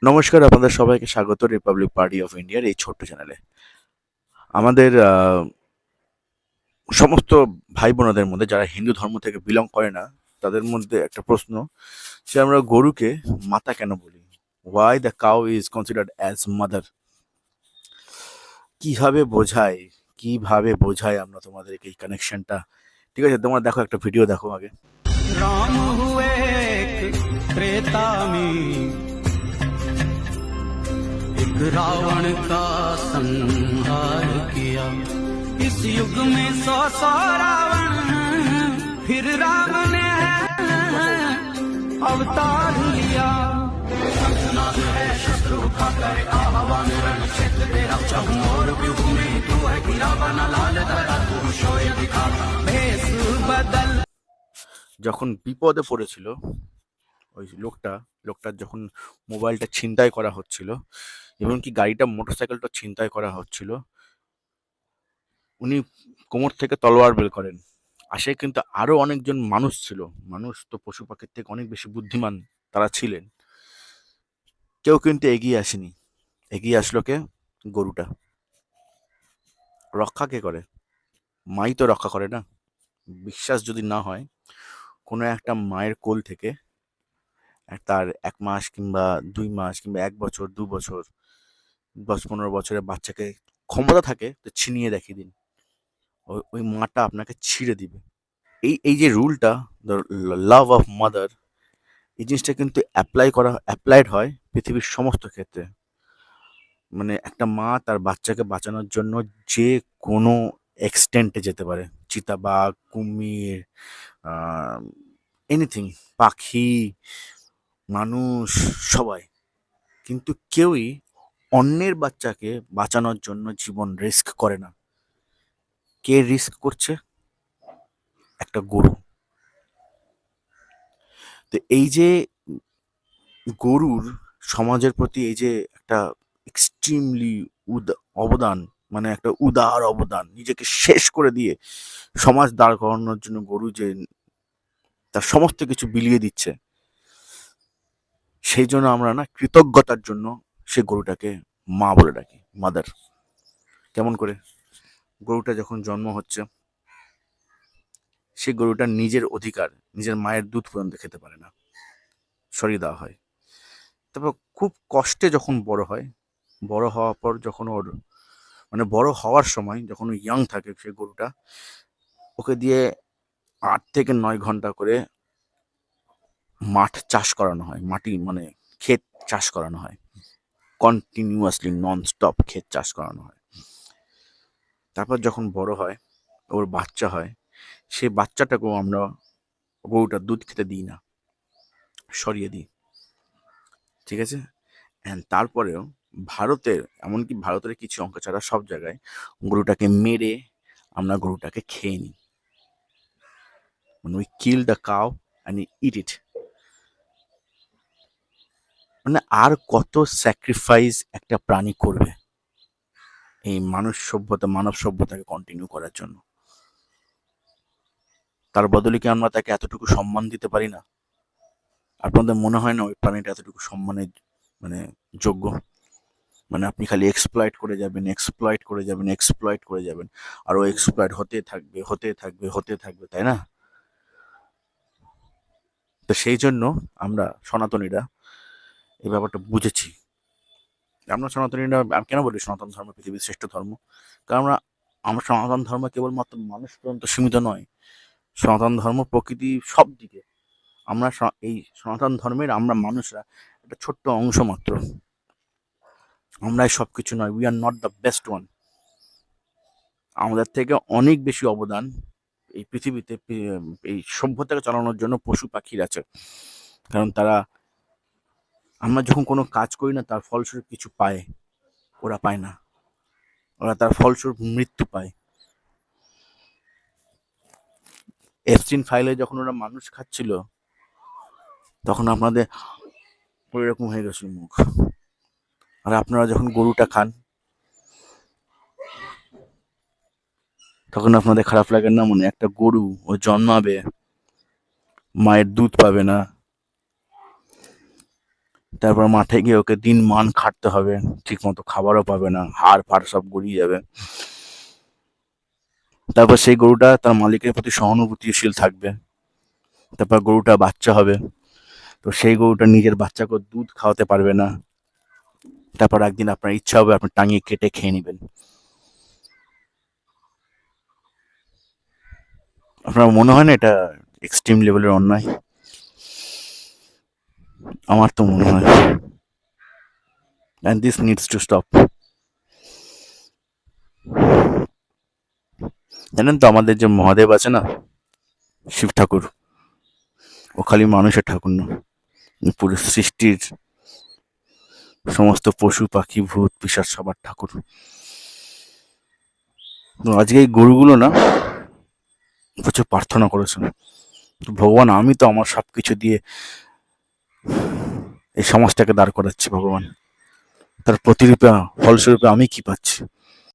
নমস্কার, আপনাদের সবাইকে স্বাগত রিপাবলিক পার্টি অফ ইন্ডিয়ার এই ছোট্ট চ্যানেলে। আমাদের সমস্ত ভাই বোনদের মধ্যে যারা হিন্দু ধর্ম থেকে বিলং করে না, তাদের মধ্যে একটা প্রশ্ন যে আমরা গরুকে মাতা কেন বলি? Why the cow is considered as mother? কিভাবে বোঝাই কিভাবে বোঝাই আমরা তোমাদেরকে এই কানেকশনটা? ঠিক আছে, তোমরা দেখো, একটা ভিডিও দেখো আগে। राम हुए एक त्रेता में, एक रावण का संहार किया। इस युग में 100 रावण, फिर राम ने अवतार लिया। शंखनाद है शत्रु का करे आह्वान, रण क्षेत्र तेरा चाहूं और व्यूह में तू है गिरा बना लाल धरा, तू शौर्य दिखा भेष बदल। যখন বিপদে পড়েছিল ওই লোকটার যখন মোবাইলটা ছিনতাই করা হচ্ছিল, এমনকি গাড়িটা মোটরসাইকেলটা ছিনতাই করা হচ্ছিল, উনি কোমর থেকে তলোয়ার বের করেন। আসে কিন্তু আরো অনেকজন মানুষ ছিল। মানুষ তো পশু পাখির থেকে অনেক বেশি বুদ্ধিমান তারা ছিলেন। কেউ কিন্তু এগিয়ে আসেনি। এগিয়ে আসলো কে? গরুটা। রক্ষা কে করে? মাই তো রক্ষা করে না। বিশ্বাস যদি না হয়, কোনো একটা মায়ের কোল থেকে তার 1 মাস কিংবা 2 মাস কিংবা 1 বছর 2 বছর 10-15 বছরের বাচ্চাকে ক্ষমতা থাকে তো ছিনিয়ে দেখিয়ে দিন, ওই মাটা আপনাকে ছিঁড়ে দিবে। এই যে রুলটা, দ্য লাভ অফ মাদার, এই জিনিসটা কিন্তু অ্যাপ্লাইড হয় পৃথিবীর সমস্ত ক্ষেত্রে। মানে একটা মা তার বাচ্চাকে বাঁচানোর জন্য যে কোনো এক্সটেন্টে যেতে পারে। চিতাবাঘ, কুমির, এনিথিং, পাখি, মানুষ, সবাই। কিন্তু কেউই অন্যের বাচ্চাকে বাঁচানোর জন্য জীবন রিস্ক করে না। কে রিস্ক করছে? একটা গরু। তো এই যে গরুর সমাজের প্রতি এই যে একটা এক্সট্রিমলি অবদান, মানে একটা উদার অবদান, নিজেকে শেষ করে দিয়ে সমাজ দাঁড় করানোর জন্য গরু যে তার সমস্ত কিছু বিলিয়ে দিচ্ছে, সেই জন্য আমরা না কৃতজ্ঞতার জন্য সে গরুটাকে মা বলে ডাকি, মাদার। কেমন করে? গরুটা যখন জন্ম হচ্ছে, সে গরুটার নিজের অধিকার, নিজের মায়ের দুধ পর্যন্ত খেতে পারে না, সরিয়ে দেওয়া হয়। তারপর খুব কষ্টে যখন বড় হয়, বড় হওয়ার পর যখন ওর মানে বড় হওয়ার সময় যখন ও ইয়াং থাকে, সে গরুটা, ওকে দিয়ে 8 থেকে 9 ঘন্টা করে মাঠ চাষ করানো হয়, মাটি মানে ক্ষেত চাষ করানো হয়, কন্টিনিউয়াসলি নন স্টপ ক্ষেত চাষ করানো হয়। তারপর যখন বড় হয়, ওর বাচ্চা হয়, সেই বাচ্চাটাকেও আমরা গরুটার দুধ খেতে দিই না, সরিয়ে দিই। ঠিক আছে? অ্যান্ড তারপরেও ভারতের, এমনকি ভারতের কিছু অংশ ছাড়া সব জায়গায় গরুটাকে মেরে আমরা গরুটাকে খেয়ে নিই। মানে we kill the cow and eat it. মানে আর কত স্যাক্রিফাইস একটা প্রাণী করবে এই মানব সভ্যতাকে কন্টিনিউ করার জন্য? তার বদলে কি আমরা তাকে এতটুকু সম্মান দিতে পারি না? আপনাদের মনে হয় না ওই প্রাণীটা এতটুকু সম্মানের মানে যোগ্য? মানে আপনি খালি এক্সপ্লয়েট করে যাবেন, এক্সপ্লয়েট করে যাবেন, এক্সপ্লয়েট করে যাবেন, আর ও এক্সপ্লয়েট হতে থাকবে, হতে থাকবে, হতে থাকবে, তাই না? তো সেই জন্য আমরা সনাতনীরা এই ব্যাপারটা বুঝেছি। আমরা সনাতনীরা, আমি কেন বলি সনাতন ধর্ম পৃথিবীর শ্রেষ্ঠ ধর্ম? কারণ আমরা সনাতন ধর্ম কেবলমাত্র মানুষ পর্যন্ত সীমিত নয়। সনাতন ধর্ম প্রকৃতি সব দিকে। আমরা এই সনাতন ধর্মের আমরা মানুষরা একটা ছোট্ট অংশ মাত্র। আমরাই সব কিছু নয়। We are not the best one. আমাদের থেকে অনেক বেশি অবদান এই পৃথিবীতে, এই সভ্যতাকে চালানোর জন্য পশু পাখির আছে। কারণ তারা, আমরা যখন কোনো কাজ করি না তার ফলস্বরূপ কিছু পায়, ওরা পায় না। ওরা তার ফলস্বরূপ মৃত্যু পায়। এফস্টিন ফাইলে যখন ওরা মানুষ খাচ্ছিল, তখন আপনাদের ওইরকম হয়ে গেছিল মুখ। আর আপনারা যখন গরুটা খান, তখন আপনাদের খারাপ লাগে না? মনে একটা গরু, ও জন্মাবে, মায়ের দুধ পাবে না, তারপর মাঠে গিয়ে ওকে দিন মান খাটতে হবে, ঠিক মতো খাবারও পাবে না, হাড় ফাড় সব গড়িয়ে যাবে। তারপর সেই গরুটা তার মালিকের প্রতি সহানুভূতিশীল থাকবে। তারপর গরুটা বাচ্চা হবে, তো সেই গরুটা নিজের বাচ্চাকে দুধ খাওয়াতে পারবে না। তারপর একদিন আপনার ইচ্ছা হবে আপনি টাঙিয়ে কেটে খেয়ে নেবেন। আপনার মনে হয় না এটা এক্সট্রিম লেভেলের অন্যায়? আমার তো মনে হয়, and this needs to stop. জানেন তো আমাদের যে মহাদেব আছে না, শিব ঠাকুর, ও খালি মানুষের ঠাকুর না, পুরো সৃষ্টির সমস্ত পশু পাখি ভূত পিশাচ সবার ঠাকুর। তো আজকে এই গরুগুলো না প্রচুর প্রার্থনা করেছে, ভগবান আমি তো আমার সবকিছু দিয়ে এই সমাজটাকে দাঁড় করাচ্ছি, ভগবান তার প্রতিরূপে ফলস্বরূপে আমি কি পাচ্ছি?